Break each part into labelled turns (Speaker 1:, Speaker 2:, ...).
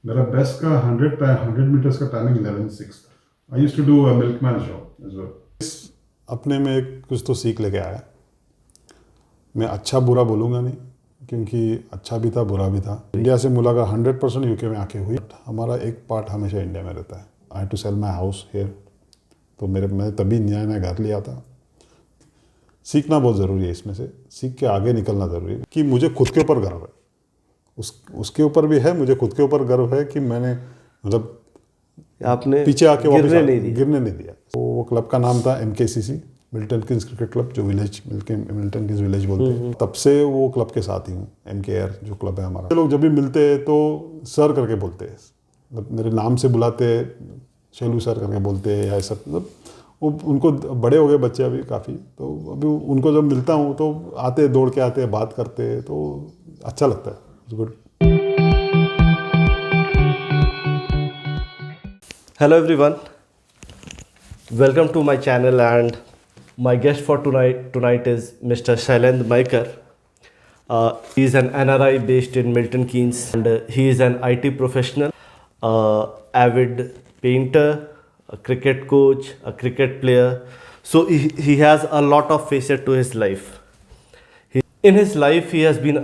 Speaker 1: मेरा बेस्ट का 100 मीटर्स का टाइमिंग 11:06 था। I used to do a milkman job as well. अपने में कुछ तो सीख लेके आया। मैं अच्छा बुरा बोलूँगा नहीं, क्योंकि अच्छा भी था बुरा भी था। इंडिया से मुलाकात 100% यूके में आके हुई। हमारा एक पार्ट हमेशा इंडिया में रहता है। I have to sell my house here. तो मैं तभी नया घर लिया था। सीखना बहुत ज़रूरी है, इसमें से सीख के आगे निकलना ज़रूरी है। कि मुझे खुद के ऊपर गर्व है, उसके ऊपर भी है। मुझे खुद के ऊपर गर्व है कि मैंने मतलब
Speaker 2: आपने
Speaker 1: पीछे आके वापस
Speaker 2: गिरने नहीं दिया।
Speaker 1: गिरने नहीं दिया। तो वो क्लब का नाम था MKCC, Milton Kings cricket club, जो मिल्टन किंग्स विलेज बोलते हैं। तब से वो क्लब के साथ ही हूँ। MKR जो क्लब है हमारा। लोग जब भी मिलते हैं तो सर करके बोलते हैं, मतलब मेरे नाम से बुलाते, शैलू सर करके बोलते हैं या ऐसा। मतलब वो उनको बड़े हो गए बच्चे अभी काफ़ी, तो अभी उनको जब मिलता हूँ तो आते, दौड़ के आते, बात करते, तो अच्छा लगता है। It's good.
Speaker 2: Hello everyone, welcome to my channel, and my guest for tonight is Mr. Shailendra Maikar. He is an NRI based in Milton Keynes, and he is an IT professional, avid painter, a cricket coach, a cricket player. So he has a lot of facet to his life. In his life, he has been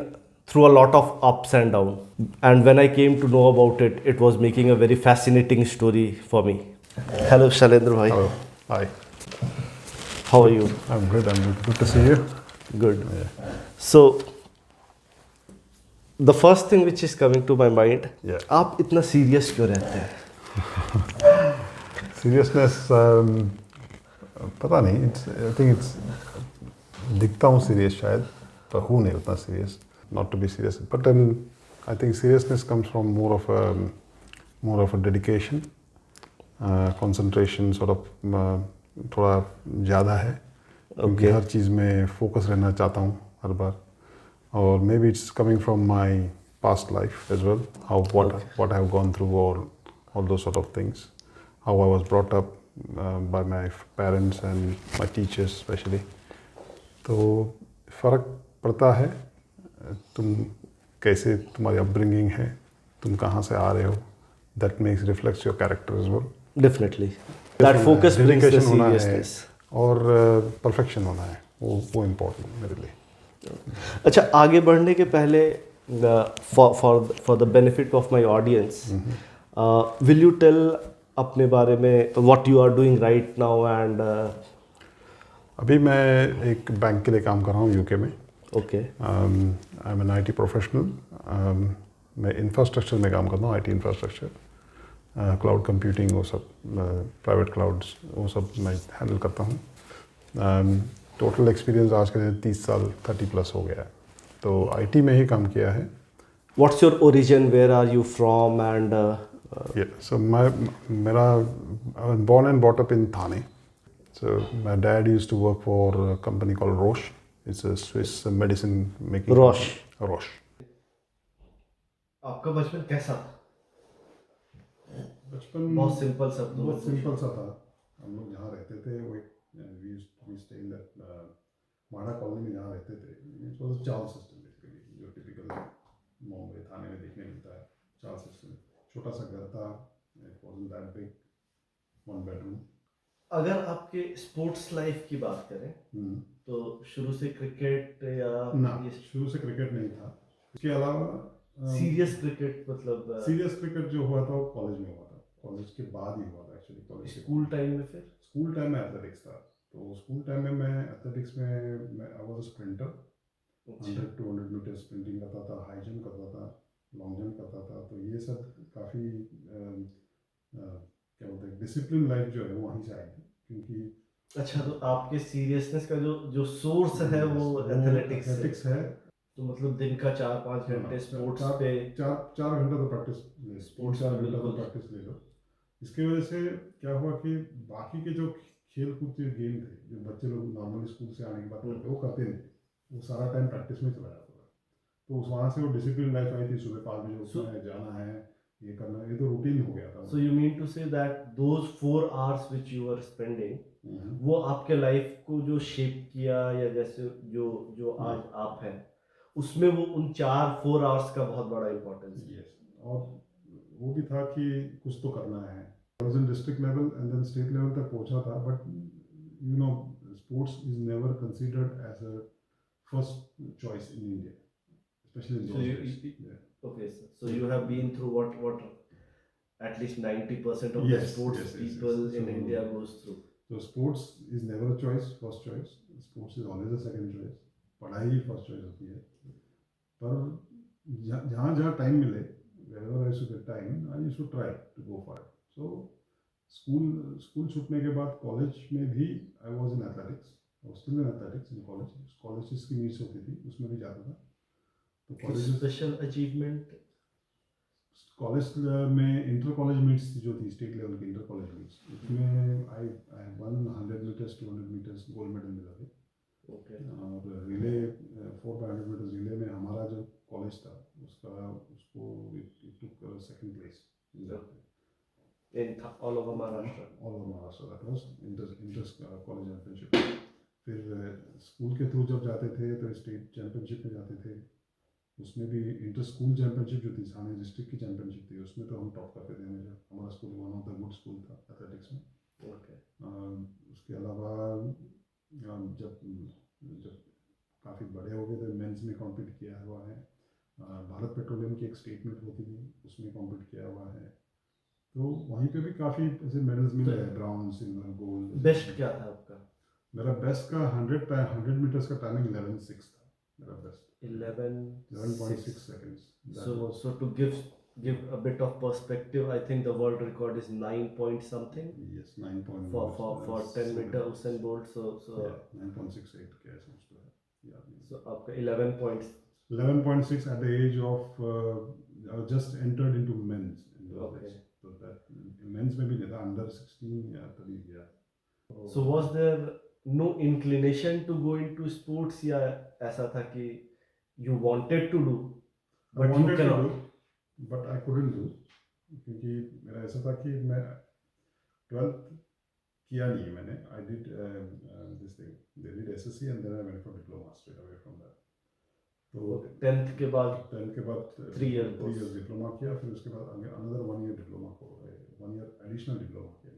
Speaker 2: through a lot of ups and downs. And when I came to know about it, it was making a very fascinating story for me. Hello, Shalendra bhai.
Speaker 1: Hello. Hi.
Speaker 2: How are you?
Speaker 1: I'm good. I'm good. Good to see you.
Speaker 2: Good. So, the first thing which is coming to my mind,
Speaker 1: Yeah.
Speaker 2: आप इतना serious क्यों रहते हैं?
Speaker 1: Seriousness, पता नहीं। I think it's दिखता हूँ serious शायद, पर हूँ नहीं उतना serious. Not to be serious, but I think seriousness comes from more of a dedication, concentration sort of थोड़ा ज़्यादा है, क्योंकि
Speaker 2: Okay.
Speaker 1: हर चीज़ में फोकस रहना चाहता हूँ हर बार। और maybe it's coming from my past life as well, how what I have gone through, all those sort of things, how I was brought up by my parents and my teachers especially. तो फ़र्क पड़ता है तुम कैसे, तुम्हारी upbringing है, तुम कहाँ से आ रहे हो। That makes reflects your character as well.
Speaker 2: Definitely. That focus brings the
Speaker 1: dedication होना है
Speaker 2: seriousness.
Speaker 1: और परफेक्शन होना है, वो इम्पोर्टेंट मेरे लिए।
Speaker 2: अच्छा, आगे बढ़ने के पहले, for the benefit of my audience, will you tell अपने बारे में what you are doing right now and
Speaker 1: अभी मैं एक बैंक के लिए काम कर रहा हूँ यूके में।
Speaker 2: okay.
Speaker 1: I am an IT professional. मैं इंफ्रास्ट्रक्चर में काम करता हूँ, IT इंफ्रास्ट्रक्चर, क्लाउड कंप्यूटिंग, वो सब, प्राइवेट क्लाउड्स, वो सब मैं हैंडल करता हूँ। टोटल एक्सपीरियंस आज के दिन 30 साल 30+ हो गया है, तो IT में ही काम किया है।
Speaker 2: What's your origin? Where are you from? And
Speaker 1: So मेरा I was born and brought up in Thane. So my dad used to work for a company called Roche. It's a Swiss medicine making
Speaker 2: Roche.
Speaker 1: company. Roche.
Speaker 2: आपका बचपन कैसा था?
Speaker 1: बचपन
Speaker 2: बहुत simple शब्दों में
Speaker 1: बहुत सिंपल सा था। हम लोग जहाँ रहते थे वो एक वी स्टे इन दैट माडा कॉलोनी में जहाँ रहते थे, इट वाज अ चाल सिस्टम बेसिकली, जो टिपिकल बॉम्बे थाने में देखने मिलता है। चाल सिस्टम, छोटा सा घर था, it wasn't that big, 1 bedroom.
Speaker 2: अगर आपके स्पोर्ट्स लाइफ की बात करें तो शुरू से क्रिकेट या
Speaker 1: ना, शुरू से क्रिकेट नहीं था। इसके अलावा
Speaker 2: सीरियस क्रिकेट, मतलब
Speaker 1: सीरियस क्रिकेट जो हुआ था वो कॉलेज में हुआ था। कॉलेज के बाद ही हुआ था एक्चुअली। कॉलेज
Speaker 2: स्कूल टाइम में फिर
Speaker 1: स्कूल टाइम में एथलेटिक्स था। तो स्कूल टाइम में मैं एथलेटिक्स में I was a sprinter. 100-200 metre sprinting करता था, हाई जंप करता था, लॉन्ग जंप करता था। तो ये सब काफ़ी क्या बोलते हैं, डिसिप्लिन लाइफ जो है वो वहीं से आई थी, क्योंकि
Speaker 2: अच्छा, तो आपके सीरियसनेस का जो जो सोर्स है वो एथलेटिक्स
Speaker 1: है।
Speaker 2: तो मतलब दिन का 4-5 घंटे स्पोर्ट्स पे,
Speaker 1: चार चार घंटा तो प्रैक्टिस ले लो,
Speaker 2: स्पोर्ट्स
Speaker 1: 4
Speaker 2: में
Speaker 1: घंटा तो
Speaker 2: बिल्कुल।
Speaker 1: प्रैक्टिस ले लो। इसकी वजह से क्या हुआ कि बाकी के जो खेल कूद के गेम थे, जो बच्चे लोग नॉर्मली स्कूल से आने के बाद करते, वो करते नहीं थे। वो सारा टाइम प्रैक्टिस में चला जाता था। तो उस वहाँ से वो डिसिप्लिन लाइफ आई थी। सुबह 5 बजे उठना है, जाना है, ये करना है, ये तो रूटीन हो गया था।
Speaker 2: So you mean to say that those 4 hours which you are spending, वो आपके लाइफ को जो शेप किया, या जैसे जो जो आज आप हैं उसमें वो उन 4 आवर्स का बहुत बड़ा इम्पोर्टेंस है।
Speaker 1: यस। और वो भी था कि कुछ तो करना है। I was in district level and then state level तक पहुंचा था, but you know sports is never considered as a first choice in India, especially in
Speaker 2: So
Speaker 1: those
Speaker 2: you,
Speaker 1: days.
Speaker 2: you
Speaker 1: Yeah.
Speaker 2: okay, so you have been through what at least 90% of the
Speaker 1: Yes,
Speaker 2: sports
Speaker 1: yes, yes,
Speaker 2: people
Speaker 1: yes.
Speaker 2: in India goes through.
Speaker 1: So sports is never a choice, first choice. Sports is always a second choice. पढ़ाई ही first choice होती है। पर जहाँ जहाँ time मिले, wherever I used to get time, I used to try to go for it. So school छूटने के बाद कॉलेज में भी I was in athletics. I was still in athletics in college. Colleges की मीट्स होती थी, उसमें भी जाता था। तो
Speaker 2: कुछ
Speaker 1: कॉलेजेस
Speaker 2: स्पेशल अचीवमेंट?
Speaker 1: कॉलेज में इंटर कॉलेज मीट्स जो थी, स्टेट लेवल की इंटर कॉलेज मीट्स, उसमें I won 100 metres 200 metres gold medal मिला थे।
Speaker 2: ओके।
Speaker 1: और रिले 400 मीटर्स रिले में हमारा जो कॉलेज था उसका उसको took second place
Speaker 2: in all over Maharashtra.
Speaker 1: All over Maharashtra. That was inter college championship. फिर स्कूल के थ्रू जब जाते थे तो स्टेट चैंपियनशिप में जाते थे, उसमें भी इंटर स्कूल चैंपियनशिप जो थी, थाने डिस्ट्रिक्ट की चैंपियनशिप थी, उसमें तो हम टॉप करते थे हमेशा। हमारा school one of the good school था एथलेटिक्स में।
Speaker 2: ओके।
Speaker 1: उसके अलावा जब जब काफ़ी बड़े हो गए थे, मेंस में कॉम्पीट किया हुआ है। भारत पेट्रोलियम की एक स्टेट मीट होती थी, उसमें कॉम्पीट किया हुआ है। तो वहीं पे भी काफ़ी ऐसे मेडल्स मिले हैं, ब्राउन, सिल्वर, गोल्ड।
Speaker 2: बेस्ट क्या था आपका?
Speaker 1: मेरा बेस्ट का 100 मीटर्स का टाइमिंग 11:06 था मेरा best. 11.6 seconds. That
Speaker 2: So
Speaker 1: was
Speaker 2: so to give a bit of perspective, I think the world record is 9 point something
Speaker 1: yes 9.
Speaker 2: for 10 meter Usain Bolt. So
Speaker 1: yeah 9.68 क्या ऐसा कुछ तो है, याद नहीं।
Speaker 2: so आपका 11 points.
Speaker 1: 11.6 at the age of I was just entered into men's in those
Speaker 2: Okay.
Speaker 1: days. So that men's में भी नहीं था, under 16 या तभी गया।
Speaker 2: So was there no inclination to go into sports या ऐसा था कि you wanted to do
Speaker 1: I
Speaker 2: but you
Speaker 1: wanted to
Speaker 2: cannot?
Speaker 1: do, but I couldn't do, क्योंकि मेरा ऐसा था कि मैं 12th किया नहीं मैंने। I did this thing, they did SSC and then I went for diploma straight away from that. तो
Speaker 2: 10th के बाद
Speaker 1: 10th के बाद
Speaker 2: 3 year course.
Speaker 1: 3 years डिप्लोमा किया, फिर उसके बाद another 1 year डिप्लोमा को 1 year additional डिप्लोमा किया।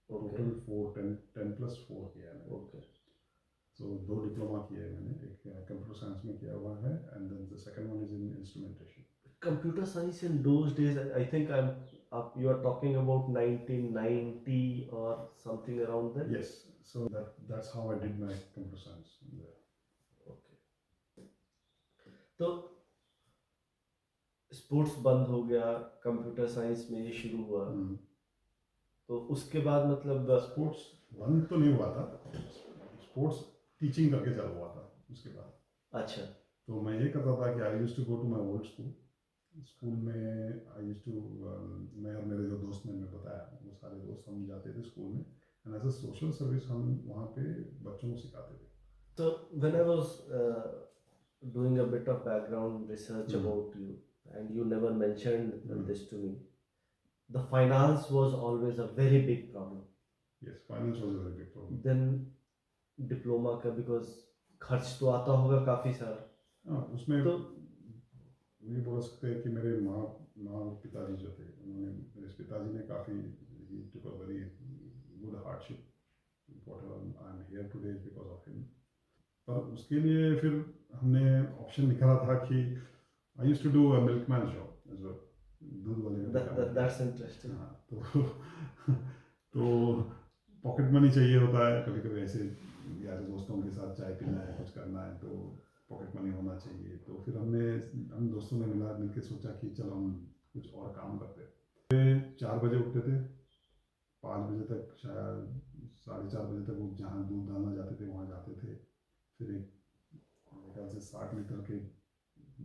Speaker 1: टोटल 10 plus 4 किया है मैंने।
Speaker 2: Okay.
Speaker 1: So 2 डिप्लोमा किए हैं मैंने, एक कंप्यूटर साइंस में किया हुआ है and then the second one is in instrumentation.
Speaker 2: Computer science in those days, I think you are talking about 1990 or something around that.
Speaker 1: Yes, so that's how I did my computer science there.
Speaker 2: Okay. तो sports बंद हो गया, computer science में ये शुरू हुआ, तो उसके बाद मतलब
Speaker 1: स्पोर्ट्स बंद तो नहीं हुआ था, स्पोर्ट्स टीचिंग करके चालू हुआ था उसके बाद।
Speaker 2: अच्छा।
Speaker 1: तो मैं ये करता था कि I used to go to my old school में। आई यूज्ड टू मैं और मेरे जो दोस्त मैंने बताया, वो सारे दोस्त हम जाते थे स्कूल में and as a social service हम वहाँ पे बच्चों को सिखाते थे।
Speaker 2: So when I was doing a bit of background research about you, and you never mentioned this to me, the finance was always a very big problem.
Speaker 1: Yes, finance was a very big problem.
Speaker 2: Then diploma का because खर्च तो आता होगा काफी सारा।
Speaker 1: हाँ, उसमें
Speaker 2: तो
Speaker 1: ये बोल सकते हैं कि मेरे माँ और पिताजी जो थे, उन्होंने, मेरे पिताजी ने काफ़ी he took a very good hardship. Whatever I am here today is because of him. पर उसके लिए फिर हमने ऑप्शन निकाला था कि I used to do a milkman job as well, दूध वाले का काम।
Speaker 2: that's interesting.
Speaker 1: हाँ, तो पॉकेट मनी चाहिए होता है कभी कभी, ऐसे यार दोस्तों के साथ चाय पीना है, कुछ करना है, तो पॉकेट मनी होना चाहिए। तो फिर हम दोस्तों ने मिलकर सोचा कि चलो हम कुछ और काम करते हैं। 4 बजे उठते थे, 5 बजे तक, शायद 4:30 बजे तक वो जहाँ दूध डालना जाते थे वहाँ जाते थे। फिर एक मेरे ख्याल से 60 लीटर के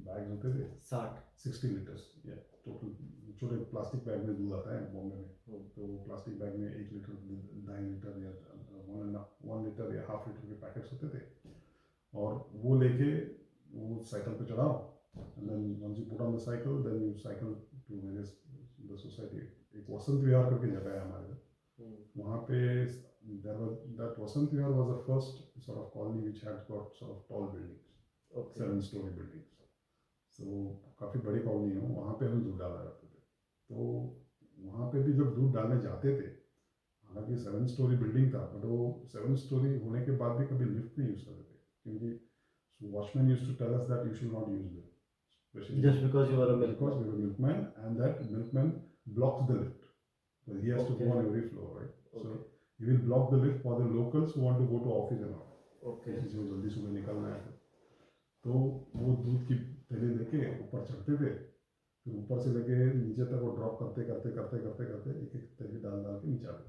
Speaker 1: बैग होते थे, 60 लीटर्स या टोटल, छोटे प्लास्टिक बैग में दूध आता है बॉम्बे में। तो प्लास्टिक बैग में 1 लीटर, 2.5 लीटर या 1 लीटर या हाफ लीटर के पैकेट्स होते थे, और वो लेके वो साइकिल पे चढ़ाओ, and then once you put on the cycle then you cycle to various the society. एक वसंत विहार करके जगह है हमारे इधर, वहाँ पे that Vasant Vihar was the first sort of colony which had got sort of tall buildings, 7-story buildings. So काफ़ी बड़ी कॉलोनी है, वहाँ पे हम दूध डाला करते थे। तो जब दूध डालने जाते थे, हालांकि 7 स्टोरी बिल्डिंग था, बट वो 7 स्टोरी होने के बाद भी कभी लिफ्ट नहीं यूज़ करते थे, क्योंकि watchman used to tell us that you should not use lift, especially
Speaker 2: Just because you are a milkman.
Speaker 1: because we were milkman, and that milkman blocks the lift. So he has to
Speaker 2: Okay.
Speaker 1: go on every floor, right?
Speaker 2: Okay.
Speaker 1: So he will block the lift for the locals who want to go to office and all.
Speaker 2: Okay.
Speaker 1: किसी को जल्दी सुबह निकलना है तो वो दूध की थैली लेके ऊपर चढ़ते थे, फिर ऊपर से लेके नीचे तक वो ड्रॉप करते करते करते करते करते एक एक थैली डाल डाल के नीचे आते।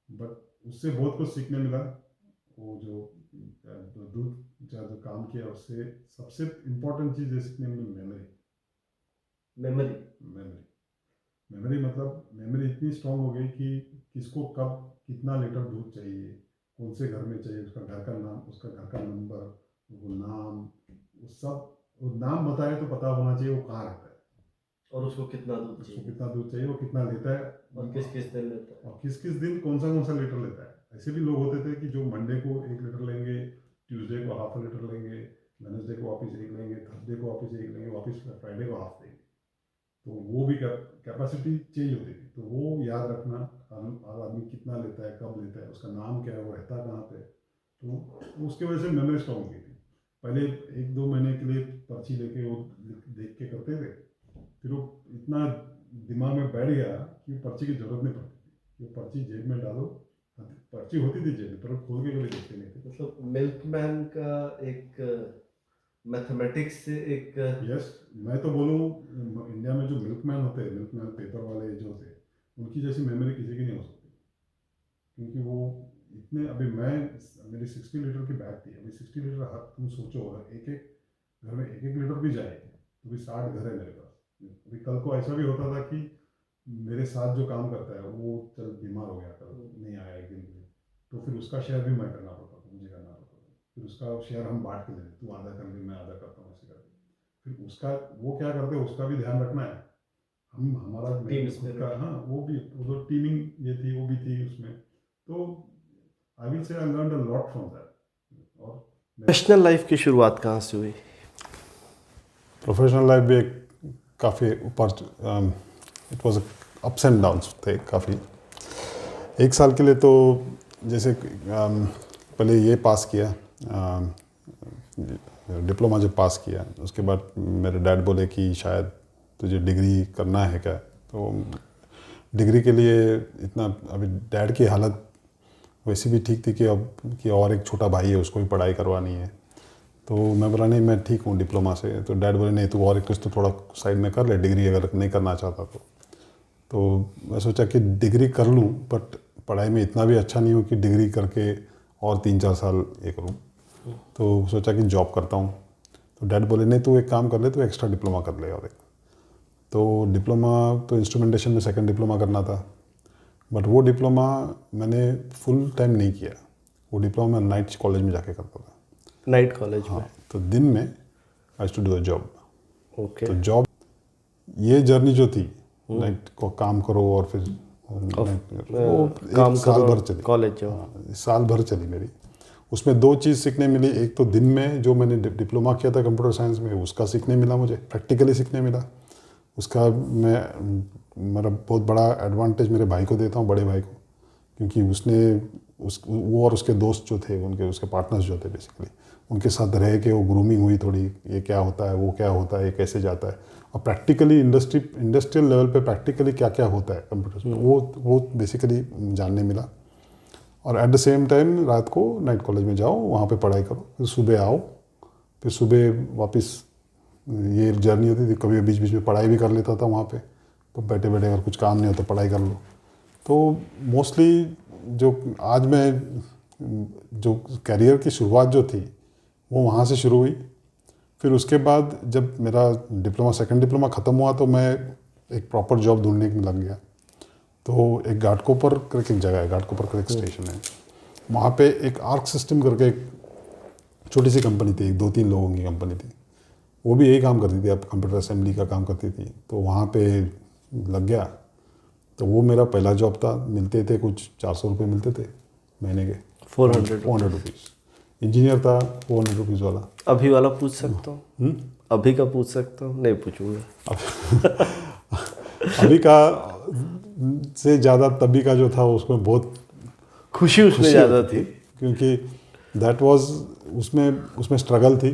Speaker 1: बट उससे बहुत कुछ सीखने मिला। वो जो दूध जो काम किया उससे सबसे इम्पोर्टेंट चीज़ है सीखने में मेमोरी। मेमोरी मतलब मेमोरी इतनी स्ट्रांग हो गई कि किसको कब कितना लीटर दूध चाहिए, कौन से घर में चाहिए, उसका घर का नाम, उसका घर का नंबर, वो नाम, वो सब, वो नाम बताए तो पता होना चाहिए वो कहाँ रहता है
Speaker 2: और उसको कितना दूध
Speaker 1: उसको
Speaker 2: चाहिए,
Speaker 1: कितना दूध चाहिए, वो कितना लेता है
Speaker 2: और किस किस दिन लेता है,
Speaker 1: और किस किस दिन कौन सा लीटर लेता है। ऐसे भी लोग होते थे कि जो मंडे को 1 लीटर लेंगे, ट्यूसडे को ½ लीटर लेंगे, वेडनेसडे को वापस 1 लेंगे, थर्सडे को वापस 1 लेंगे, वापस फ्राइडे को ½ देंगे। तो वो भी कैपेसिटी चेंज होती थी, तो वो याद रखना हर आदमी कितना लेता है, कब लेता है, उसका नाम क्या है, वो रहता कहाँ पे, तो उसकी वजह से मेमोरी स्ट्रॉन्ग हो गई थी। पहले 1-2 महीने के लिए पर्ची लेके वो देख के करते थे, फिर वो इतना दिमाग में बैठ गया कि पर्ची की जरूरत नहीं पड़ती थी, वो पर्ची जेब में डालो, पर्ची होती थी जेब में पर खोल के कभी देखते नहीं थे।
Speaker 2: मतलब मिल्कमैन का एक मैथमेटिक्स से एक
Speaker 1: यस, मैं तो बोलूँ इंडिया में जो मिल्कमैन होते हैं, मिल्कमैन पेपर वाले जो थे, उनकी जैसी मेमोरी किसी की नहीं हो सकती, क्योंकि वो इतने, अभी मेरी 60 लीटर की बैग थी, अभी 60 लीटर तुम सोचो अगर एक एक घर में 1-1 लीटर भी जाए तो भी 60 घर है मेरे पास। अभी कल को ऐसा भी होता था कि मेरे साथ जो काम करता है वो चल बीमार हो गया, कल नहीं आया एक दिन के लिए, तो फिर उसका शेयर भी मैं करना पड़ता था, मुझे करना पड़ता था, फिर उसका शेयर हम बांट के ले, तू आधा कर ले, मैं आधा करता हूँ, ऐसे करके फिर उसका वो क्या करते हैं उसका भी ध्यान रखना है। हम हमारा खुद का, हाँ वो भी, वो तो टीमिंग ये थी, वो भी थी उसमें, तो I will say I learned a lot from that. और
Speaker 2: प्रोफेशनल लाइफ की शुरुआत कहाँ से हुई?
Speaker 1: प्रोफेशनल लाइफ भी एक काफ़ी ऊपर, it was ups and downs थे काफ़ी। 1 साल के लिए तो जैसे पहले ये पास किया, डिप्लोमा जब पास किया, उसके बाद मेरे डैड बोले कि शायद तुझे डिग्री करना है क्या, तो डिग्री के लिए इतना, अभी डैड की हालत वैसी भी ठीक थी कि अब कि और एक छोटा भाई है उसको भी पढ़ाई करवानी है, तो मैं बोला नहीं मैं ठीक हूँ डिप्लोमा से, तो डैड बोले नहीं तू और एक तो थोड़ा साइड में कर ले डिग्री, अगर नहीं करना चाहता तो मैं सोचा कि डिग्री कर लूँ, बट पढ़ाई में इतना भी अच्छा नहीं हूँ कि डिग्री करके और 3-4 साल ये करूँ, तो सोचा कि जॉब करता हूँ। तो डैड बोले नहीं तू एक काम कर ले, तू एक्स्ट्रा डिप्लोमा कर ले, और एक तो डिप्लोमा तो इंस्ट्रूमेंटेशन में 2nd डिप्लोमा करना था, बट वो डिप्लोमा मैंने फुल टाइम नहीं किया, वो डिप्लोमा मैं नाइट कॉलेज में जाके करता था।
Speaker 2: नाइट कॉलेज में?
Speaker 1: तो दिन में I used to do a job.
Speaker 2: Okay.
Speaker 1: तो जॉब, ये जर्नी जो थी, नाइट को काम करो और फिर वो
Speaker 2: काम
Speaker 1: एक साल
Speaker 2: करो,
Speaker 1: भर चली,
Speaker 2: कॉलेज जाओ।
Speaker 1: साल भर चली मेरी। उसमें 2 चीज़ सीखने मिली, एक तो दिन में जो मैंने डिप्लोमा किया था कंप्यूटर साइंस में, उसका सीखने मिला, मुझे प्रैक्टिकली सीखने मिला। उसका मेरा बहुत बड़ा एडवांटेज मेरे भाई को देता हूँ, बड़े भाई को, क्योंकि वो और उसके दोस्त जो थे, उसके पार्टनर्स जो थे बेसिकली, उनके साथ रह के वो ग्रूमिंग हुई थोड़ी, ये क्या होता है, वो क्या होता है, ये कैसे जाता है, और प्रैक्टिकली इंडस्ट्रियल लेवल पे प्रैक्टिकली क्या क्या होता है कंप्यूटर में, वो बेसिकली जानने मिला। और एट द सेम टाइम रात को नाइट कॉलेज में जाओ, वहाँ पे पढ़ाई करो, फिर सुबह आओ, फिर सुबह वापस, ये जर्नी होती थी। कभी बीच बीच में पढ़ाई भी कर लेता था वहाँ पे, तो बैठे बैठे अगर कुछ काम नहीं हो तो पढ़ाई कर लो। तो मोस्टली जो आज मैं, जो करियर की शुरुआत जो थी वो वहाँ से शुरू हुई। फिर उसके बाद जब मेरा डिप्लोमा 2nd डिप्लोमा ख़त्म हुआ तो मैं एक प्रॉपर जॉब ढूंढने में लग गया। तो एक घाटकोपर करके एक जगह है, घाटकोपर करके एक स्टेशन है, वहाँ पे एक आर्क सिस्टम करके एक छोटी सी कंपनी थी, 2-3 लोगों की कंपनी थी, वो भी यही काम करती थी, अब कंप्यूटर असेंबली का काम करती थी। तो वहाँ पे लग गया, तो वो मेरा पहला जॉब था। मिलते थे कुछ 400 रुपये मिलते थे महीने के, 400 रुपीज़। इंजीनियर था, 400 रुपीज़ वाला।
Speaker 2: अभी वाला पूछ सकता हूँ? अभी का पूछ सकता हूँ? नहीं पूछूंगा।
Speaker 1: अभी का से ज़्यादा तभी का जो था उसमें बहुत
Speaker 2: खुशी उसमें ज़्यादा थी।
Speaker 1: क्योंकि दैट वाज उसमें उसमें स्ट्रगल थी,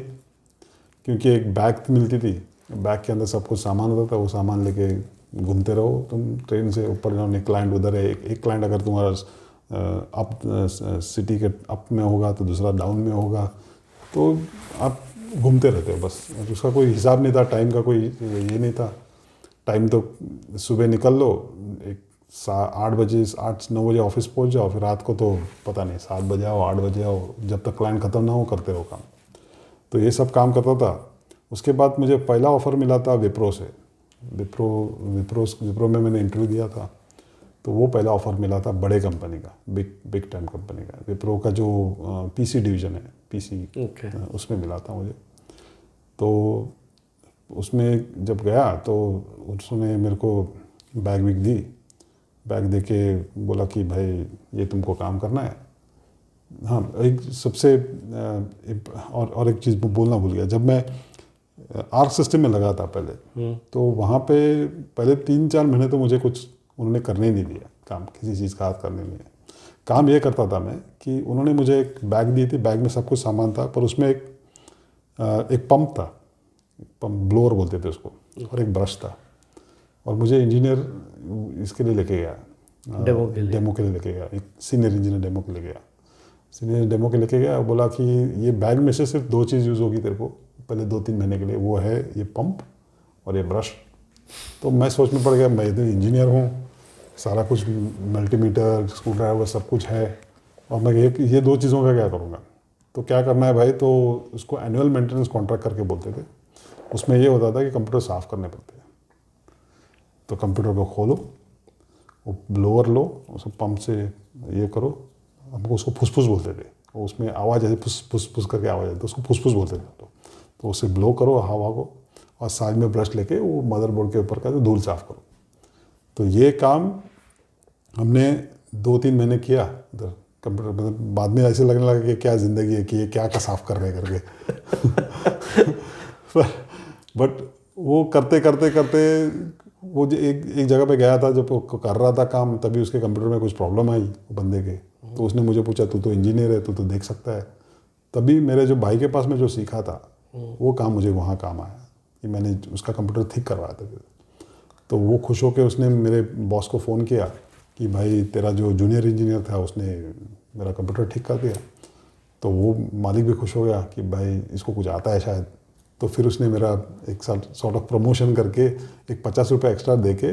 Speaker 1: क्योंकि एक बैग मिलती थी, बैग के अंदर सब कुछ सामान होता था, वो सामान लेके घूमते रहो तुम, ट्रेन से ऊपर जाओ, एक क्लाइंट उधर है, एक क्लाइंट अगर तुम्हारा अप सिटी के अप में होगा तो दूसरा डाउन में होगा, तो आप घूमते रहते हो बस। उसका कोई हिसाब नहीं था, टाइम का कोई ये नहीं था। टाइम तो सुबह निकल लो, 8 बजे 8-9 बजे ऑफिस पहुंच जाओ, फिर रात को तो पता नहीं 7 बजे आओ 8 बजे आओ, जब तक क्लाइंट ख़त्म ना हो करते रहो काम। तो ये सब काम करता था। उसके बाद मुझे पहला ऑफ़र मिला था विप्रो से। विप्रो में मैंने इंटरव्यू दिया था, तो वो पहला ऑफ़र मिला था बड़े कंपनी का, बिग टाइम कंपनी का, विप्रो का जो पीसी डिवीज़न है, पीसी उसमें मिला था मुझे। तो उसमें जब गया तो उसने मेरे को बैग दी, बैग दे के बोला कि भाई ये तुमको काम करना है। हाँ, एक सबसे और एक चीज़ बोलना भूल गया, जब मैं आर्क सिस्टम में लगा था पहले, तो वहाँ पे पहले 3-4 महीने तो मुझे कुछ उन्होंने करने नहीं दिया, काम किसी चीज़ का हाथ करने नहीं दिया। काम ये करता था मैं कि उन्होंने मुझे एक बैग दी थी, बैग में सब कुछ सामान था, पर उसमें एक पंप था, पंप ब्लोअर बोलते थे उसको, और एक ब्रश था। और मुझे इंजीनियर इसके लिए लेके गया, डेमो के लिए लेके गया, एक सीनियर इंजीनियर डेमो के लिए गया। सीनियर डेमो के लेके गया, बोला कि ये बैग में से सिर्फ 2 चीज़ यूज़ होगी तेरे को पहले 2-3 महीने के लिए, वो है ये पंप और ये ब्रश। तो मैं सोच में पड़ गया, मैं तो इंजीनियर हूँ, सारा कुछ मल्टीमीटर, स्क्रू ड्राइवर सब कुछ है, और मैं ये 2 चीज़ों का क्या करूँगा। तो क्या करना है भाई, तो उसको एनुअल मेंटेनेंस कॉन्ट्रैक्ट करके बोलते थे। उसमें ये होता था कि कंप्यूटर साफ़ करने पड़ते हैं। तो कंप्यूटर को खोलो, वो ब्लोअर लो, उसको पंप से ये करो, हमको उसको फुसफुस बोलते थे, उसमें आवाज़ आती, फुस फुस फुस करके आवाज़ आती, तो उसको फुसफुस बोलते थे। तो उसे ब्लो करो हवा को, और साइड में ब्रश लेके वो मदरबोर्ड के ऊपर का धूल साफ करो। तो ये काम हमने 2-3 महीने किया इधर कंप्यूटर, मतलब बाद में ऐसे लगने लगा कि क्या ज़िंदगी है, कि ये क्या साफ कर रहे हैं करके। बट वो करते करते करते वो जो एक जगह पे गया था, जब वो कर रहा था काम, तभी उसके कंप्यूटर में कुछ प्रॉब्लम आई बंदे के। तो उसने मुझे पूछा, तू तो इंजीनियर है, तू तो देख सकता है। तभी मेरे जो भाई के पास में जो सीखा था, वो काम मुझे वहाँ काम आया, कि मैंने उसका कंप्यूटर ठीक करवाया था। तो वो खुश होकर उसने मेरे बॉस को फ़ोन किया कि भाई तेरा जो जूनियर इंजीनियर था उसने मेरा कंप्यूटर ठीक कर दिया। तो वो मालिक भी खुश हो गया कि भाई इसको कुछ आता है शायद। तो फिर उसने मेरा एक साल सॉर्ट ऑफ प्रमोशन करके एक 50 रुपये एक्स्ट्रा दे के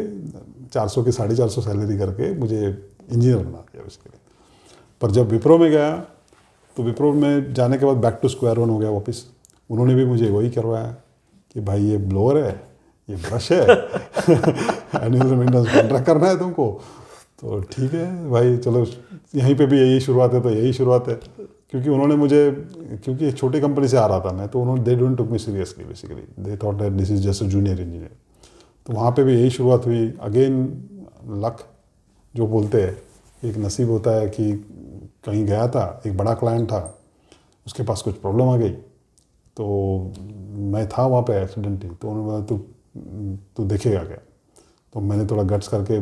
Speaker 1: 400 की 450 सैलरी करके मुझे इंजीनियर बना दिया उसके लिए। पर जब विप्रो में गया, तो विप्रो में जाने के बाद बैक टू स्क्वायर वन हो गया वापस। उन्होंने भी मुझे वही करवाया कि भाई ये ब्लोअर है, ये ब्रश है, एनुअल मेंटेनेंस कॉन्ट्रैक्ट करना है तुमको। तो ठीक है भाई, चलो यहीं पे भी यही शुरुआत है, तो यही शुरुआत है। क्योंकि उन्होंने मुझे, क्योंकि एक छोटी कंपनी से आ रहा था मैं, तो उन्होंने they don't took me seriously, basically they thought that this is just a junior engineer. तो वहाँ पे भी यही शुरुआत हुई। अगेन लक जो बोलते हैं, एक नसीब होता है कि कहीं गया था, एक बड़ा क्लाइंट था, उसके पास कुछ प्रॉब्लम आ गई, तो मैं था वहाँ पे एक्सीडेंटली। तो उन्होंने बोला तू देखेगा क्या। तो मैंने थोड़ा गट्स करके,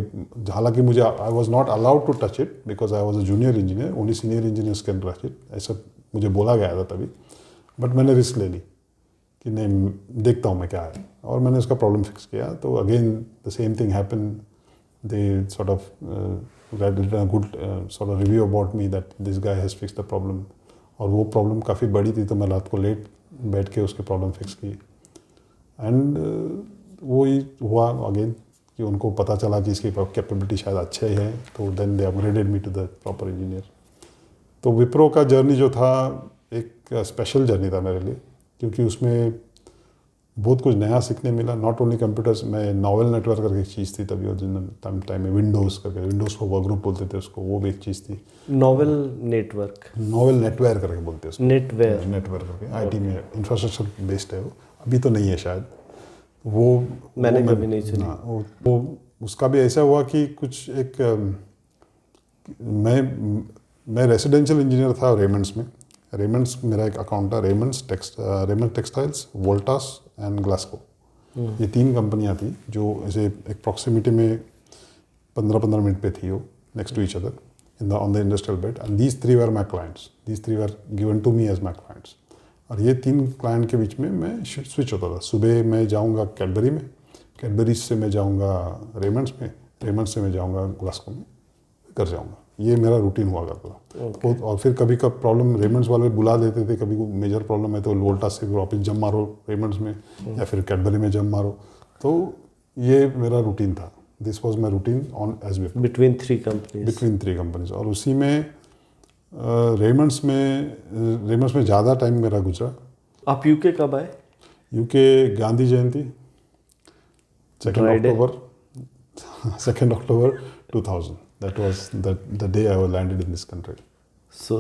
Speaker 1: हालांकि मुझे I was not allowed to touch it because I was a junior engineer, only senior engineers can touch it, ऐसा मुझे बोला गया था तभी। बट मैंने रिस्क ले ली कि नहीं, देखता हूँ मैं क्या है, और मैंने उसका प्रॉब्लम फिक्स किया। तो again the same thing happen, they sort of good sort of review about me that this guy has fix the problem. और वो प्रॉब्लम काफ़ी बड़ी थी, तो मैं रात को लेट बैठ के उसकी प्रॉब्लम फिक्स की। एंड वो ही हुआ अगेन कि उनको पता चला कि इसकी कैपेबिलिटी शायद अच्छे है, तो then they upgraded me to the proper engineer. तो विप्रो का जर्नी जो था एक स्पेशल जर्नी था मेरे लिए, क्योंकि उसमें बहुत कुछ नया सीखने मिला। नॉट ओनली कंप्यूटर्स में, नॉवेल नेटवर्क करके एक चीज़ थी तभी, और टाइम में विंडोज़ करके, विंडोज़ को वर्क ग्रुप बोलते थे उसको, वो भी एक चीज़ थी।
Speaker 2: नॉवेल नेटवेयर
Speaker 1: करके बोलते हैं उसको, नेटवेयर करके। आईटी में इंफ्रास्ट्रक्चर बेस्ड है वो, अभी तो नहीं है शायद वो,
Speaker 2: मैंने कभी नहीं सुना।
Speaker 1: वो उसका भी ऐसा हुआ कि कुछ एक मैं रेसिडेंशियल इंजीनियर था रेमंड्स में। रेमंड्स मेरा एक अकाउंट था, Raymond textiles, Voltas and Glasgow. ये 3 कंपनियां थी जो ऐसे एक प्रॉक्सिमिटी में 15 मिनट पे थी वो, next to each other in the on the industrial bed, and these 3 were my clients, these 3 were given to me as my clients. और ये 3 क्लाइंट के बीच में मैं स्विच होता था। सुबह मैं जाऊँगा कैडबरी में, कैडबरीज से मैं जाऊँगा रेमंड्स में, रेमंड्स से मैं जाऊँगा ग्लासको में, घर जाऊँगा। ये मेरा रूटीन हुआ करता था। और फिर कभी कब प्रॉब्लम रेमंड्स वाले बुला देते थे, कभी कोई मेजर प्रॉब्लम है तो वोल्टास से वापस जम मारो रेमंड्स में, या फिर कैडबरी में जम मारो। तो ये मेरा रूटीन था। This was my routine on as
Speaker 2: between 3 companies.
Speaker 1: Between 3 companies. और उसी में रेमंड्स में ज़्यादा टाइम मेरा गुजरा।
Speaker 2: आप यूके कब आए?
Speaker 1: UK Gandhi Jayanti 2
Speaker 2: Friday.
Speaker 1: October 2 October 2000. That was the day I was landed in this country.
Speaker 2: So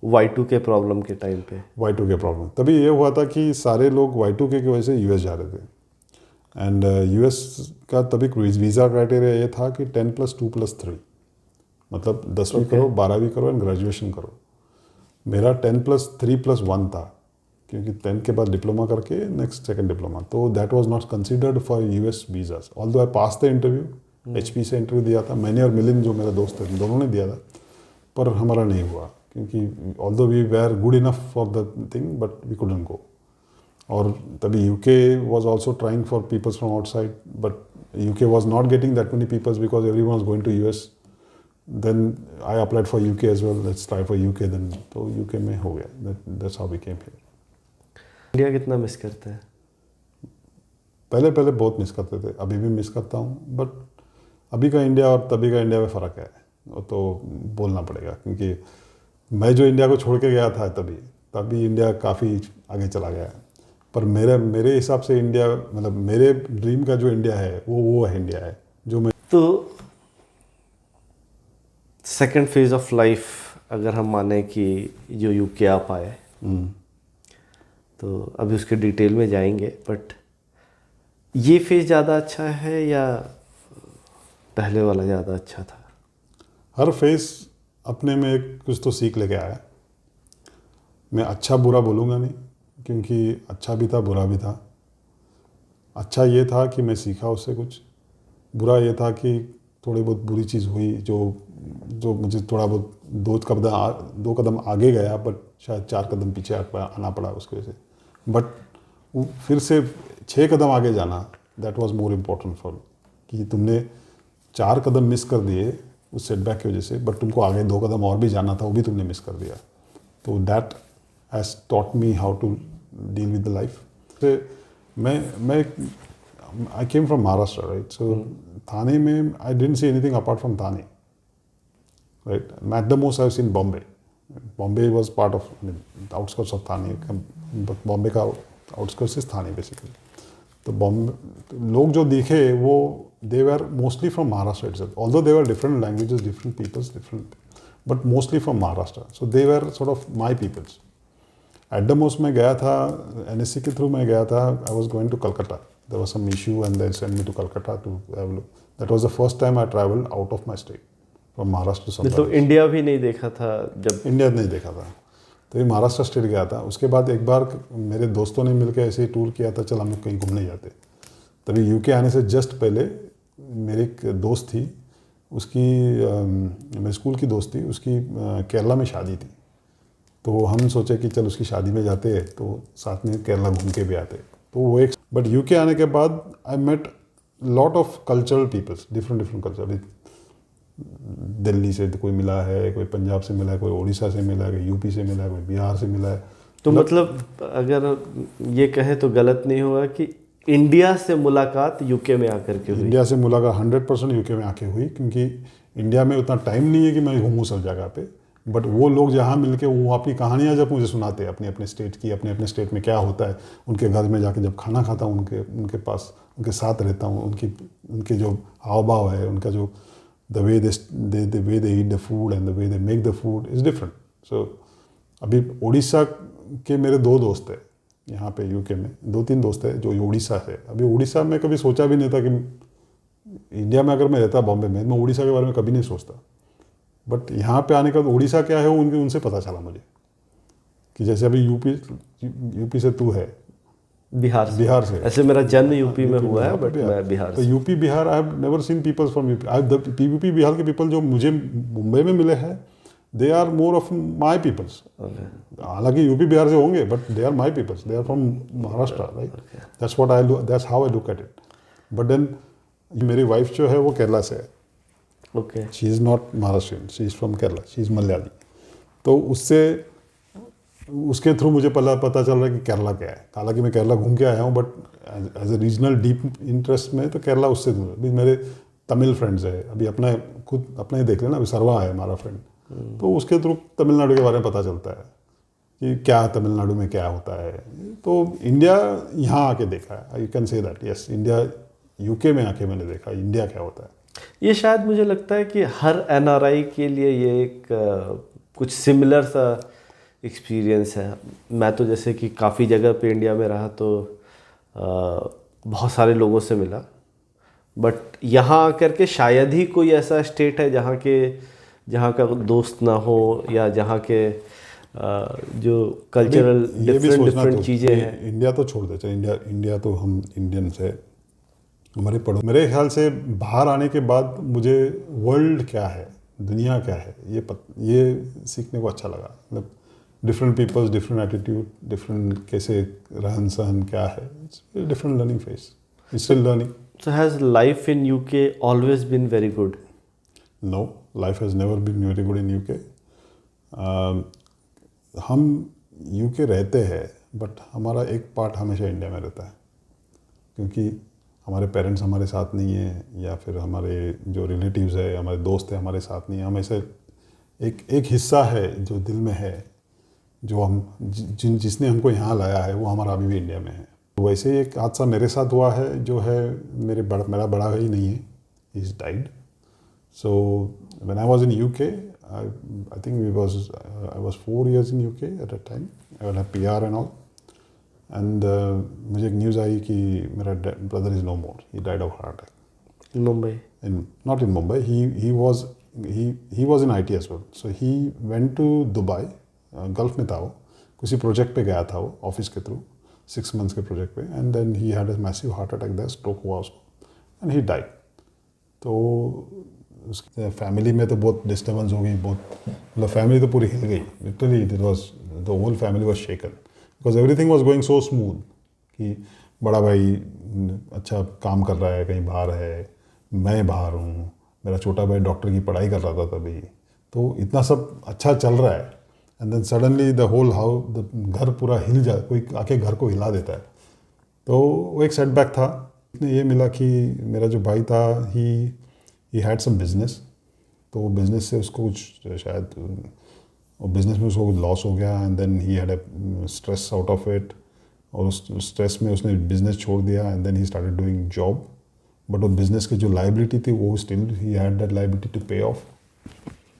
Speaker 2: Y2K problem के टाइम पे।
Speaker 1: Y2K प्रॉब्लम तभी ये हुआ था कि सारे लोग Y2K की वजह से यूएस जा रहे थे। एंड यूएस का तभी वीज़ा क्राइटेरिया ये था कि 10+2+3, मतलब 10वीं करो, 12वीं करो एंड ग्रेजुएशन करो। मेरा 10+3+1 था, क्योंकि 10 के बाद डिप्लोमा करके नेक्स्ट सेकंड डिप्लोमा, तो that was not considered for US visas. Although I pass the interview, HP से इंटरव्यू दिया था मैंने और मिलिंद जो मेरा दोस्त थे, दोनों ने दिया था, पर हमारा नहीं हुआ, क्योंकि although we were good enough for the thing but we couldn't go. और तभी UK was also trying for peoples from outside, but UK was not getting that many peoples because everyone was going to US. Then I applied for UK as well, let's try for UK then, तो UK में हो गया। That's how we came here.
Speaker 2: India कितना miss करते हैं?
Speaker 1: पहले बहुत miss करते थे, अभी भी मिस करता हूँ, बट अभी का इंडिया और तभी का इंडिया में फ़र्क है, वो तो बोलना पड़ेगा, क्योंकि मैं जो इंडिया को छोड़ के गया था तभी इंडिया काफ़ी आगे चला गया है। पर मेरे हिसाब से इंडिया, मतलब मेरे ड्रीम का जो इंडिया है वो है इंडिया है जो मैं।
Speaker 2: तो सेकंड फेज ऑफ लाइफ अगर हम माने कि जो यूके आप आए, तो अभी उसके डिटेल में जाएंगे, बट ये फेज ज़्यादा अच्छा है या पहले वाला ज़्यादा अच्छा था?
Speaker 1: हर फेस अपने में एक कुछ तो सीख लेके आया। मैं अच्छा बुरा बोलूँगा नहीं, क्योंकि अच्छा भी था बुरा भी था। अच्छा ये था कि मैं सीखा उससे कुछ, बुरा ये था कि थोड़ी बहुत बुरी चीज़ हुई जो मुझे थोड़ा बहुत 2 कदम आगे गया, बट शायद 4 कदम पीछे आना पड़ा उसकी वजह से। बट फिर से 6 कदम आगे जाना, that was more important for, कि तुमने 4 कदम मिस कर दिए उस सेटबैक की वजह से, बट तुमको आगे 2 कदम और भी जाना था, वो भी तुमने मिस कर दिया। तो that has taught me how to deal with the life. मैं I came from Maharashtra, right? So Thane में I didn't see anything apart from Thane, right? At the most I have seen Bombay. Bombay was part of outskirts of Thane, Bombay का outskirts is Thane basically. तो बॉम्बे लोग जो दिखे वो they were mostly from Maharashtra itself, although they were different languages, different peoples, different, but mostly from Maharashtra. So they were sort of my peoples. At the most मैं गया था NSC के through, मैं गया था, I was going to Calcutta, there was some issue and they send me to Calcutta to have a look. That was the first time I travelled out of my state from Maharashtra.
Speaker 2: तो India भी नहीं देखा था जब?
Speaker 1: India नहीं देखा था, तो ये महाराष्ट्र स्टेट गया था। उसके बाद एक बार मेरे दोस्तों ने मिलकर ऐसे ही टूर किया था, चल हम लोग कहीं घूमने जाते। तभी यूके आने से जस्ट पहले मेरी एक दोस्त थी, उसकी मेरे स्कूल की दोस्त थी, उसकी केरला में शादी थी। तो हम सोचे कि चल उसकी शादी में जाते हैं, तो साथ में केरला घूम के भी आते। तो वो एक, बट यूके आने के बाद I met lot of cultural peoples, different culture. Delhi से कोई मिला है, कोई पंजाब से मिला है, कोई उड़ीसा से मिला है, कोई यूपी से मिला है, कोई बिहार से मिला है।
Speaker 2: तो मतलब अगर ये कहें तो गलत नहीं होगा कि इंडिया से मुलाकात यूके में आकर के हुई?
Speaker 1: इंडिया से मुलाकात 100% यूके में आके हुई, क्योंकि इंडिया में उतना टाइम नहीं है कि मैं घूमूँ सब जगह पे। बट वो लोग जहाँ मिल के वो अपनी कहानियाँ जब मुझे सुनाते अपने अपने स्टेट की, अपने अपने स्टेट में क्या होता है, उनके घर में जाके जब खाना खाता हूँ, उनके पास उनके साथ रहता हूँ, उनके जो हाव भाव है, उनका जो the way they eat the food and the way they make the food is different. So अभी उड़ीसा के मेरे 2 दोस्त हैं यहाँ पे यूके में, 2-3 दोस्त हैं जो उड़ीसा से। अभी उड़ीसा में कभी सोचा भी नहीं था कि इंडिया में अगर मैं रहता बॉम्बे में, मैं उड़ीसा के बारे में कभी नहीं सोचता। बट यहाँ पे आने के बाद उड़ीसा क्या है उनसे पता चला मुझे, कि जैसे अभी यूपी से तू है, बिहार से।
Speaker 2: ऐसे मेरा जन्म यूपी में हुआ है, बट मैं बिहार
Speaker 1: तो
Speaker 2: से।
Speaker 1: UP Bihar I have never seen peoples from UP. I UP Bihar के पीपल जो मुझे मुंबई में मिले हैं, they are more of my peoples. हालांकि यूपी बिहार से होंगे, but they are my peoples, they are from Maharashtra, right? That's what I that's how I look at it. But then मेरी वाइफ जो है वो केरला से है।
Speaker 2: Okay.
Speaker 1: She is not Maharashtrian, she is from Kerala, she is Malayali. तो उसके थ्रू मुझे पता चल रहा है कि केरला क्या है। हालांकि मैं केरला घूम के आया हूँ, but as a regional deep interest में तो केरला उससे दूर है। अभी मेरे तमिल फ्रेंड्स है, अभी अपना ही देख लेना, अभी सर्वा है हमारा फ्रेंड, तो उसके थ्रू तमिलनाडु के बारे में पता चलता है कि क्या तमिलनाडु में क्या होता है। तो इंडिया यहाँ आके देखा है, you can say that, yes, India UK में आके मैंने देखा इंडिया क्या होता है।
Speaker 2: ये शायद मुझे लगता है कि हर एनआरआई के लिए ये एक कुछ सिमिलर सा एक्सपीरियंस है। मैं तो जैसे कि काफ़ी जगह पे इंडिया में रहा, तो बहुत सारे लोगों से मिला, बट यहाँ आकर के शायद ही कोई ऐसा स्टेट है जहाँ का दोस्त ना हो, या जहाँ के जो कल्चरल डिफरेंट चीज़ें हैं।
Speaker 1: इंडिया तो छोड़ देते हैं, इंडिया तो हम इंडियंस है, हमारे पढ़ो। मेरे ख्याल से बाहर आने के बाद मुझे वर्ल्ड क्या है, दुनिया क्या है, ये सीखने को अच्छा लगा। मतलब different peoples, different attitude, different कैसे रहन सहन क्या है, different learning phase, still learning.
Speaker 2: So has life in UK always been very good?
Speaker 1: No, life has never been very good in UK. हम UK रहते हैं, बट हमारा एक पार्ट हमेशा इंडिया में रहता है, क्योंकि हमारे पेरेंट्स हमारे साथ नहीं है, या फिर हमारे जो रिलेटिव्स है, हमारे दोस्त हैं हमारे साथ नहीं है। हम ऐसे एक हिस्सा है जो दिल में है, जो हम जिसने हमको यहाँ लाया है, वो हमारा अभी भी इंडिया में है। वैसे ही एक हादसा मेरे साथ हुआ है, जो है मेरा बड़ा भाई नहीं है, he is died. So when I was in UK, I think I was 4 years in UK at that time. I have PR and all, and मुझे एक न्यूज़ आई कि मेरा brother is no more, he died of heart attack
Speaker 2: In Mumbai?
Speaker 1: Not in Mumbai, he was in IT as well. So he went to Dubai, gulf में था वो, किसी project पे गया था वो ऑफिस के थ्रू, 6 months के प्रोजेक्ट पे, and then he had a massive heart attack there, stroke हुआ उसको, एंड ही डाइड। तो उसके फैमिली में तो बहुत डिस्टर्बेंस हो गई, मतलब फैमिली तो पूरी हिल गई, literally it was, the whole family was shaken, because everything was going so smooth कि बड़ा भाई अच्छा काम कर रहा है, कहीं बाहर है, मैं बाहर हूँ, मेरा छोटा भाई डॉक्टर की पढ़ाई कर रहा था तभी, तो इतना सब अच्छा चल रहा है, and then suddenly the whole घर पूरा हिल जाए, कोई आके घर को हिला देता है। तो वो एक सेटबैक था। ये मिला कि मेरा जो भाई था, ही हैड सम बिजनेस, तो वो बिजनेस से उसको कुछ शायद बिजनेस में उसको लॉस हो गया, and then he had a stress out of it, और उस स्ट्रेस में उसने बिजनेस छोड़ दिया, and then he started doing job. But वो बिजनेस की जो लाइबिलिटी थी, वो still he had that liability to pay off.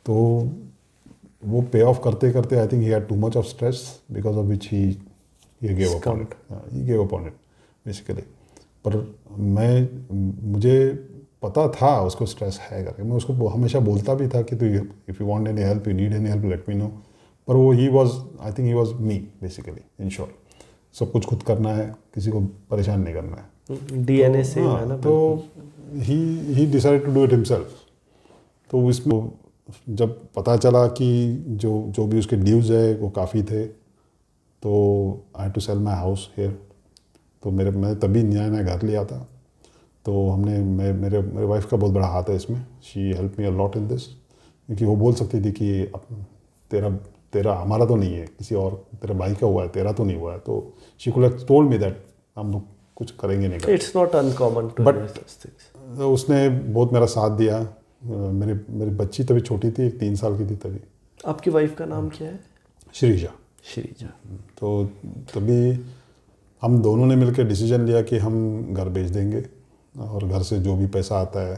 Speaker 1: तो वो पे ऑफ करते करते I think he had too much of stress, because of which he gave up on it basically. पर मुझे पता था उसको स्ट्रेस है करके, मैं उसको हमेशा बोलता भी था कि तू if you want any help, you need any help, let me know. पर वो आई think he was me basically, in short. सब कुछ खुद करना है, किसी को परेशान नहीं करना है,
Speaker 2: DNA से है ना।
Speaker 1: तो he decided to do it himself. तो इसमें जब पता चला कि जो भी उसके ड्यूज़ है वो काफ़ी थे, तो I had to sell my house here. तो मैं तभी नया घर लिया था, तो मेरे वाइफ का बहुत बड़ा हाथ है इसमें, she help me a lot in this, क्योंकि वो बोल सकती थी कि तेरा हमारा तो नहीं है, किसी और तेरा भाई का हुआ है, तेरा तो नहीं हुआ है। तो she could have told me that हम लोग कुछ करेंगे नहीं।
Speaker 2: It's not uncommon to do such things.
Speaker 1: उसने बहुत मेरा साथ दिया। मेरी बच्ची तभी छोटी थी, 3 साल की थी तभी।
Speaker 2: आपकी वाइफ का नाम क्या है?
Speaker 1: श्रीजा। तो तभी हम दोनों ने मिलकर डिसीजन लिया कि हम घर बेच देंगे, और घर से जो भी पैसा आता है,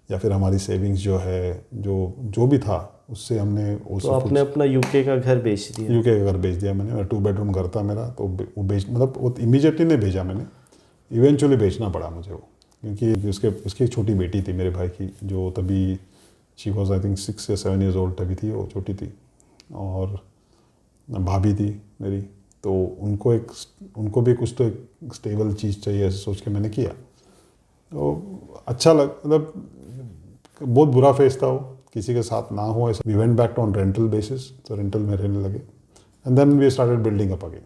Speaker 1: या फिर हमारी सेविंग्स जो है, जो भी था, उससे हमने
Speaker 2: तो आपने अपना यूके का घर बेच दिया?
Speaker 1: यूके का घर बेच दिया मैंने। 2 bedroom घर था मेरा, तो वो मतलब वो इमीडिएटली नहीं भेजा मैंने, इवेंचुअली बेचना पड़ा मुझे वो, क्योंकि उसकी छोटी बेटी थी मेरे भाई की, जो तभी शी वॉज आई थिंक 6 या 7 years old तभी थी, वो छोटी थी, और भाभी थी मेरी, तो उनको भी कुछ तो एक स्टेबल चीज़ चाहिए ऐसे सोच के मैंने किया। तो अच्छा मतलब बहुत बुरा फेस था वो, किसी के साथ ना हो ऐसा। We went back on rental basis, तो रेंटल में रहने लगे and then we started building up again.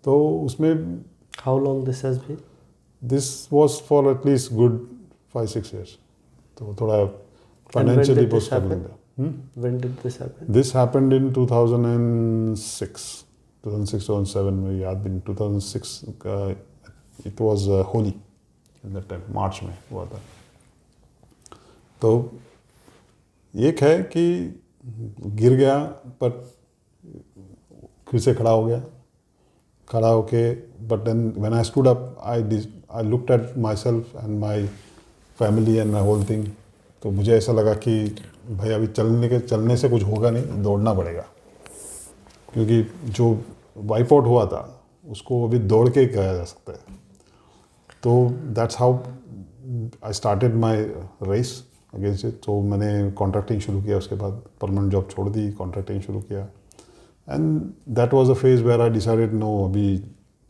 Speaker 1: तो उसमें
Speaker 2: how long this has been?
Speaker 1: This was for at least good 5-6 years। तो थोड़ा फाइनेंशियली बहुत स्ट्रगलिंग था।
Speaker 2: When did this happen?
Speaker 1: This happened in 2006 में, याद भी नहीं, 2006 का it was Holi in that time, March में हुआ था। तो एक है कि गिर गया पर फिर से खड़ा हो गया, खड़ा होके, but then when I stood up I looked at my self and my family and my whole thing. तो मुझे ऐसा लगा कि भाई अभी चलने से कुछ होगा नहीं, दौड़ना पड़ेगा, क्योंकि जो वाइप आउट हुआ था उसको अभी दौड़ के ही कहा जा सकता है। तो that's how I started my race against it. तो मैंने कॉन्ट्रैक्टिंग शुरू किया, उसके बाद परमानेंट जॉब छोड़ दी, कॉन्ट्रैक्टिंग शुरू किया and that was a phase where I decided no, अभी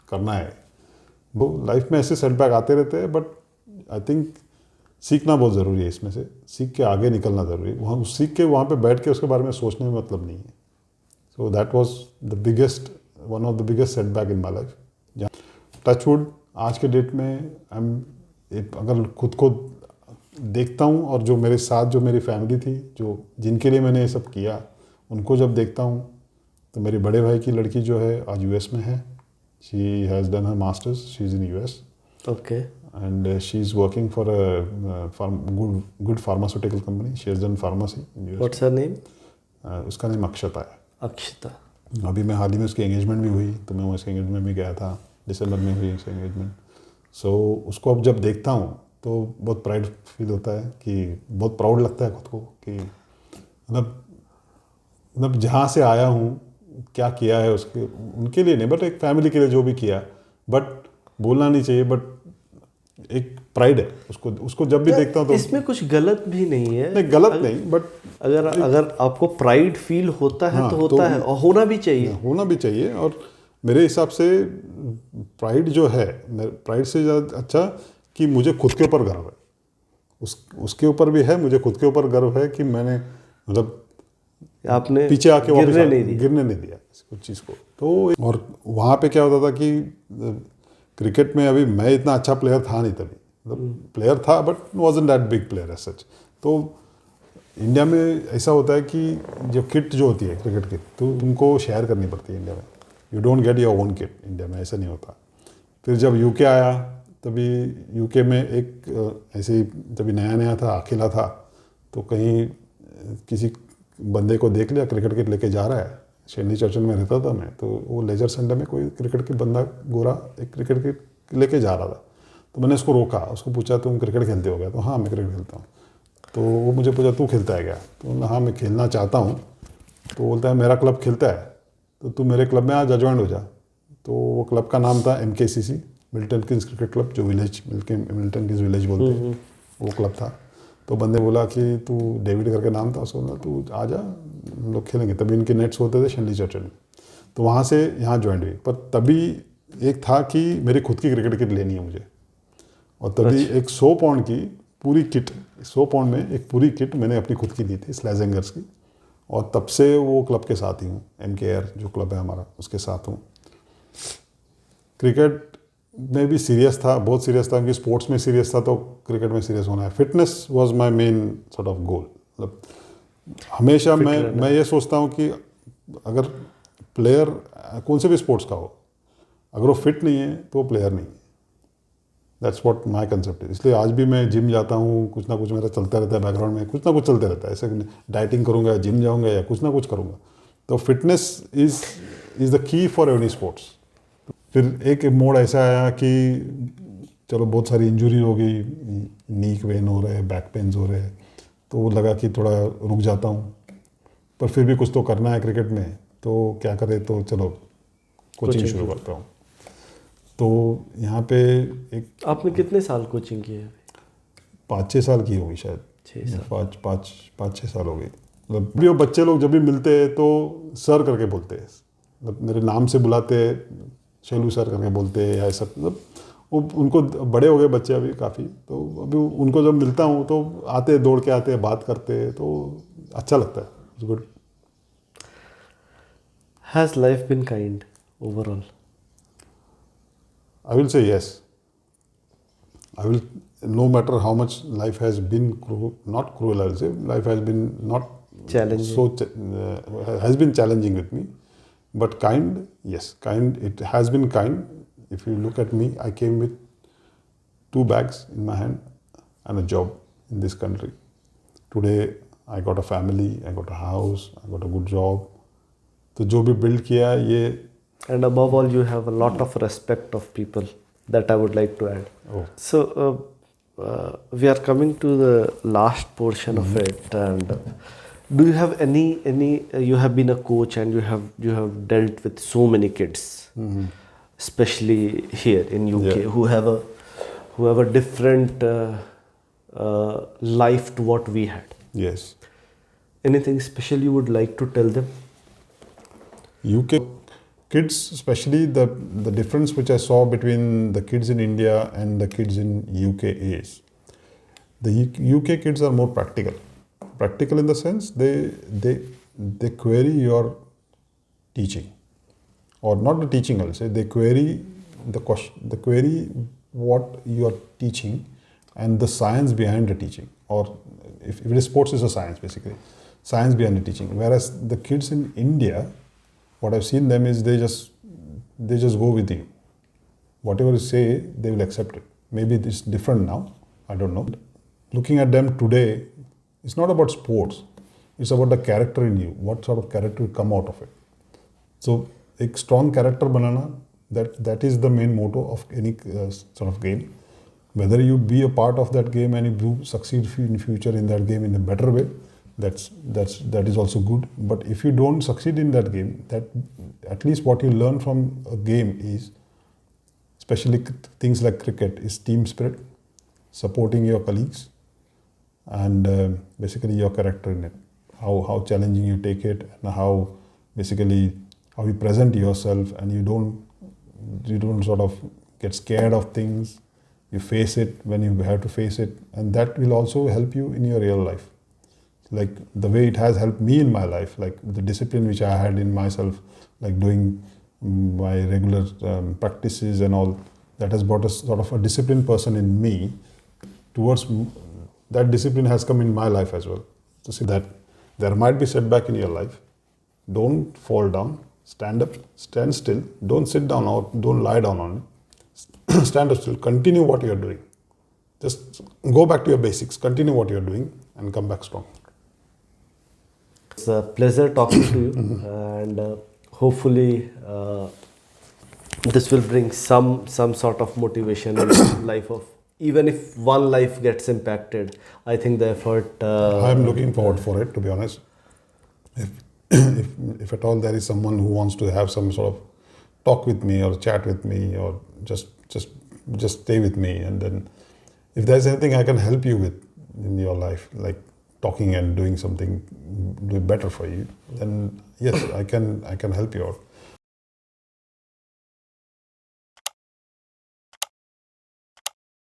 Speaker 1: करना है। वो लाइफ में ऐसे सेटबैक आते रहते हैं, बट आई थिंक सीखना बहुत ज़रूरी है, इसमें से सीख के आगे निकलना ज़रूरी है। वहाँ सीख के वहाँ पे बैठ के उसके बारे में सोचने में मतलब नहीं है। So that was one of the biggest setback in my life. Touch wood आज के डेट में अगर खुद को देखता हूँ और जो मेरे साथ जो मेरी फैमिली थी, जो जिनके लिए मैंने ये सब किया, उनको जब देखता हूँ तो मेरे बड़े भाई की लड़की जो है आज यूएस में है। She has done her masters, she is in US.
Speaker 2: Okay.
Speaker 1: And she is working for a good pharmaceutical company. She has done pharmacy in US.
Speaker 2: What's her name?
Speaker 1: उसका नाम अक्षता है।
Speaker 2: Akshita.
Speaker 1: अभी मैं हाल ही में उसकी एंगेजमेंट भी हुई, तो मैं उसके एंगेजमेंट भी गया था, दिसंबर में हुई उसकी एंगेजमेंट। सो उसको अब जब देखता हूँ तो बहुत प्राइड फील होता है, कि बहुत प्राउड लगता है खुद को, कि मतलब जहाँ से आया हूँ, क्या किया है उसके उनके लिए नहीं, बट एक फैमिली के लिए जो भी किया, बट बोलना नहीं चाहिए, बट एक प्राइड है उसको जब भी देखता हूँ तो।
Speaker 2: इसमें कुछ गलत भी नहीं है।
Speaker 1: नहीं, गलत नहीं, बट
Speaker 2: अगर आपको प्राइड फील होता है,
Speaker 1: हाँ,
Speaker 2: तो होता है और होना भी चाहिए।
Speaker 1: और मेरे हिसाब से प्राइड जो है, प्राइड से ज़्यादा अच्छा कि मुझे खुद के ऊपर गर्व है, उसके ऊपर भी है, मुझे खुद के ऊपर गर्व है कि मैंने मतलब
Speaker 2: आपने
Speaker 1: पीछे आके गिरने नहीं दिया कुछ चीज़ को। तो और वहाँ पे क्या होता था कि क्रिकेट में अभी मैं इतना अच्छा प्लेयर था नहीं तभी, मतलब प्लेयर था but wasn't that big player as such. तो इंडिया में ऐसा होता है कि जो किट जो होती है क्रिकेट की, तो उनको शेयर करनी पड़ती है इंडिया में। You don't get your own kit, India में ऐसा नहीं होता। फिर जब यूके आया, तभी यूके में एक ऐसे ही तभी नया था, अकेला था, तो कहीं किसी बंदे को देख लिया क्रिकेट किट लेके जा रहा है। शेरनी चर्चन में रहता था मैं, तो वो लेजर संडे में कोई क्रिकेट की बंदा गोरा एक क्रिकेट किट लेके जा रहा था। तो मैंने उसको रोका, उसको पूछा तुम क्रिकेट खेलते हो क्या? तो हाँ मैं क्रिकेट खेलता हूँ। तो वो मुझे पूछा तू खेलता है क्या? तो बोला हाँ मैं खेलना चाहता हूँ। तो बोलता है मेरा क्लब खेलता है, तो तू मेरे क्लब में आ जा, ज्वाइन हो जा। तो वो क्लब का नाम था MKCC, Milton Kings cricket club, जो मिल्टन किंग्स विलेज बोलते हैं, वो क्लब था। तो बंदे बोला कि तू डेविड करके नाम था, उसको बोला तू आ जा, हम लोग खेलेंगे। तभी इनके नेट्स होते थे शेरनी चर्चन में, तो वहाँ से यहाँ ज्वाइन हुई। पर तभी एक था कि मेरी खुद की क्रिकेट किट लेनी है मुझे, और तभी एक 100 पाउंड की पूरी किट, 100 पाउंड में एक पूरी किट मैंने अपनी खुद की ली थी, स्लेजेंगर्स की। और तब से वो क्लब के साथ ही हूँ, MKR जो क्लब है हमारा, उसके साथ हूँ। क्रिकेट में भी सीरियस था, बहुत सीरियस था, क्योंकि स्पोर्ट्स में सीरियस था तो क्रिकेट में सीरियस होना है। Fitness was my main sort of goal. मतलब हमेशा मैं ये सोचता हूँ कि अगर प्लेयर कौन से भी स्पोर्ट्स का हो, अगर वो फिट नहीं है तो वो प्लेयर नहीं है। दैट्स व्हाट माय कंसेप्ट है। इसलिए आज भी मैं जिम जाता हूँ, कुछ ना कुछ मेरा चलता रहता है बैकग्राउंड में, कुछ ना कुछ चलते रहता है। ऐसे डाइटिंग करूँगा, जिम जाऊँगा, या कुछ ना कुछ करूँगा। तो fitness is the key for any sports. फिर एक मोड़ ऐसा आया कि चलो बहुत सारी इंजरी हो गई, नीक वेन हो रहे, बैक पेन्स हो रहे, तो लगा कि थोड़ा रुक जाता हूँ, पर फिर भी कुछ तो करना है क्रिकेट में, तो क्या करे, तो चलो कोचिंग शुरू करता हूँ। तो यहाँ पे एक
Speaker 2: आपने कितने साल कोचिंग की है?
Speaker 1: 5-6 साल की होगी शायद,
Speaker 2: 6 साल।
Speaker 1: 5-6 साल हो गई। मतलब भी वो बच्चे लोग जब भी मिलते हैं तो सर करके बोलते हैं, मतलब मेरे नाम से बुलाते, शैलू सर करके बोलते या ऐसा, मतलब वो उनको बड़े हो गए बच्चे अभी काफ़ी, तो अभी उनको जब मिलता हूँ तो आते, दौड़ के आते, बात करते, तो अच्छा लगता है. It's good.
Speaker 2: Has life been kind overall?
Speaker 1: I will say yes. I will, no matter how much life has been not cruel, I will say life has been not
Speaker 2: Challenging.
Speaker 1: has been challenging with me, but kind, yes, kind. It has been kind. If you look at me, I came with 2 bags in my hand and a job in this country. Today, I got a family, I got a house, I got a good job. तो जो भी build किया है ये.
Speaker 2: And above all, you have a lot of respect of people that I would like to add.
Speaker 1: Oh.
Speaker 2: So, we are coming to the last portion of it. And do you have any? You have been a coach and you have dealt with so many kids, especially here in UK,
Speaker 1: Yeah.
Speaker 2: who have a different life to what we had.
Speaker 1: Yes.
Speaker 2: Anything special you would like to tell them?
Speaker 1: UK kids, especially the difference which I saw between the kids in India and the kids in UK is the UK kids are more practical. Practical in the sense they query your teaching, or not the teaching. I'll say they query the question, they query what you are teaching and the science behind the teaching. Or if it is sports, is a science basically, science behind the teaching. Whereas the kids in India, what I've seen them is they just go with you. Whatever you say, they will accept it. Maybe it's different now. I don't know. Looking at them today, it's not about sports. It's about the character in you. What sort of character will come out of it. So, a strong character banana, that is the main motto of any sort of game. Whether you be a part of that game and you succeed in future in that game in a better way, that is also good. But if you don't succeed in that game, that at least what you learn from a game is, especially things like cricket, is team spirit, supporting your colleagues, and basically your character in it. How challenging you take it, and how you present yourself, and you don't sort of get scared of things. You face it when you have to face it, and that will also help you in your real life. Like the way it has helped me in my life, like the discipline which I had in myself, like doing my regular practices and all, that has brought a sort of a disciplined person in me towards that discipline has come in my life as well. To see that there might be setback in your life, don't fall down, stand up, stand still, don't sit down or don't lie down on it. Stand up still, continue what you are doing. Just go back to your basics, continue what you are doing, and come back strong.
Speaker 2: It's a pleasure talking to you, and hopefully this will bring some sort of motivation in the life of, even if one life gets impacted. I think the effort.
Speaker 1: I'm looking forward for it, to be honest. If at all there is someone who wants to have some sort of talk with me or chat with me or just stay with me, and then if there's anything I can help you with in your life, like talking and doing something, do better for you, then yes, I can help you out.